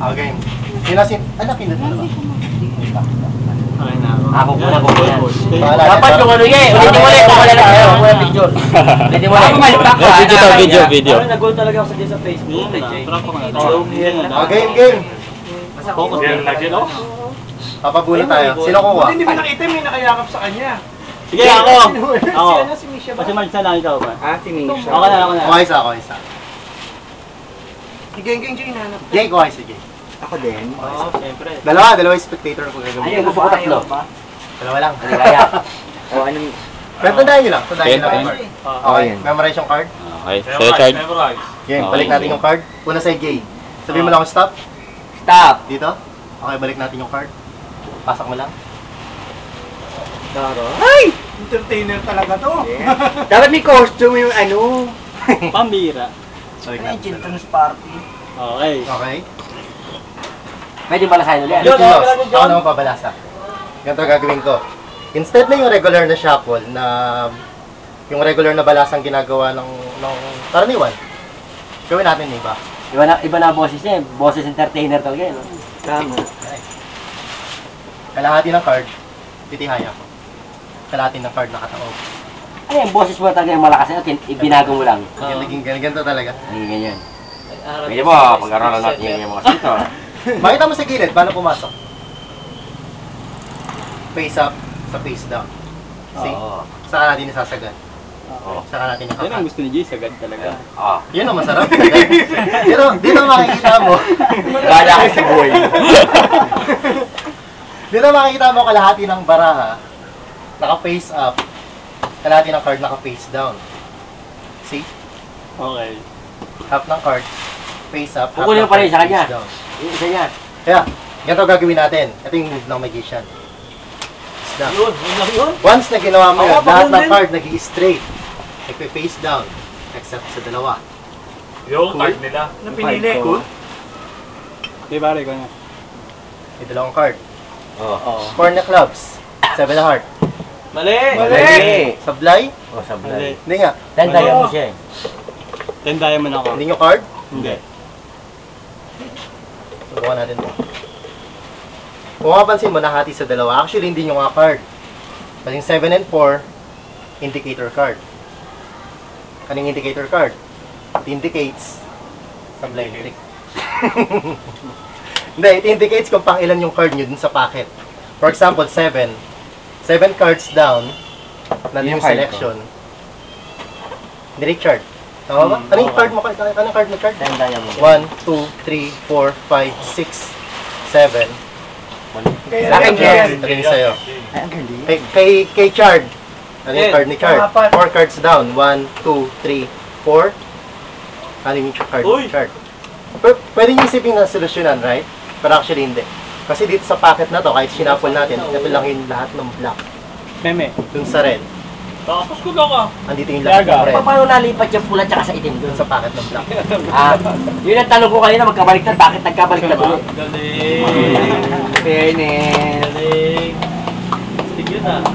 Okay. Sinasin, pinat mo na ba? Okay na ako. Ako muna po yan. Dapat yung ano yan, ulitin mo ulit, kung wala lang kayo, wala picture. Ulitin mo ulit. Video. Nag-goal talaga ako sa Facebook. Game. Focus din lagi, no? Papabula tayo. Sino kuha? Hindi ba nakita may nakayakap sa kanya? Sige, ako. Ako. Si Misha ba? Kasi Marisa lang ikaw ba? Si Misha. Ako na. Ako isa. Si Geng Geng yung hinanap. Jay, kuha si Jay. Ako din. Oo, siyempre. Dalawa yung spectator ko gagawin. Ayun, gusto ko tatlo. Dalawa lang. Ano kaya? O anong... Pero tandaan nyo lang yung card. Okay, yan. memorize yung card. Okay, sa'yo, Chard. Game, balik natin yung card. Una sa'yo, Jay. Sabihin mo lang stop. Stop! Dito. Okay, balik natin yung card. Pasak mo lang. Ay! Entertainer talaga to. Dapat may costume yung ano. Pambira. Balik natin. Children's party. Okay. Okay. Pwede balasahin ulit. Yun, ako naman pabalasa. Ganito gagawin ko. Instead na yung regular na shuffle na yung regular na balasang ginagawa ng karaniwan, gawin natin iba. Iba na boses niya, boses entertainer talaga yun. Tama. Kalahati ng card, titihaya ko. Kalahati ng card nakataob. Ano yung boses mo talaga yung malakas na ibinago mo lang. Yung naging ganito talaga. Naging ganyan. Pwede mo, pag-aralan natin yung mga sito. Makita mo sa gilid, paano pumasok? Face up, sa face down. See? Saka natin isasagad. Saka natin Yan ang ikakat. gusto ni Jay, sagad talaga. Yun ang masarap. Dito makikita mo. Gala ka si boy. Dito makikita mo kalahati ng baraha, naka-face up, kalahati ng card naka-face down. See? Okay. Half ng card, face up, half Kukunin ng mo pa rin card, sa kanya. face down. Yung isa niya. Kaya, ganito gagawin natin. Ito yung move ng magician. Face down. Yun lang yun. Once na ginawa mo yun, lahat ng card nag-i-straight. Nagpe-face down. Except sa dalawa. Yung card nila. Na pinili. Cool? Di ba, ko na. May dalawang card. Oo. Four na clubs. Seven na heart. Mali! Sablay? Sablay. Hindi nga. Then diamond siya eh. 10 diamond ako. Hindi nyo card? Hindi. Subukan natin ito. Kung mapapansin mo, nahati sa dalawa. Actually, hindi nyo nga card. Kasi 7 and 4, indicator card. Kaning indicator card? It indicates sablay trick. Hindi, it indicates kung pang ilan yung card nyo dun sa packet. For example, 7. 7 cards down, nandun yung selection. Direct chart. Tama ba? Anong card mo? Anong card mo? Card? 10 diamond. 1, 2, 3, 4, 5, 6, 7. Kaya Sa akin, yan. Ito rin sa'yo. Ay, ang galing. Kay Chard. Ano yung card ni Chard? Apat. 4 cards down. 1, 2, 3, 4. Ano yung card ni Chard? Pwede nyo isipin na solusyonan, right? Pero actually hindi. Kasi dito sa packet na to, kahit sinapol natin, ito lang yung lahat ng black. Meme. Dun sa red, Tapos ko lang ah. andito yung lahat ng red. Paano nalipat yung pula tsaka sa itim Dun doon? sa packet ng black. Yun ang tanong ko kanina, magkabaliktad. Bakit nagkabaliktad ulit? Galing. Fairness. Galing. Sige na.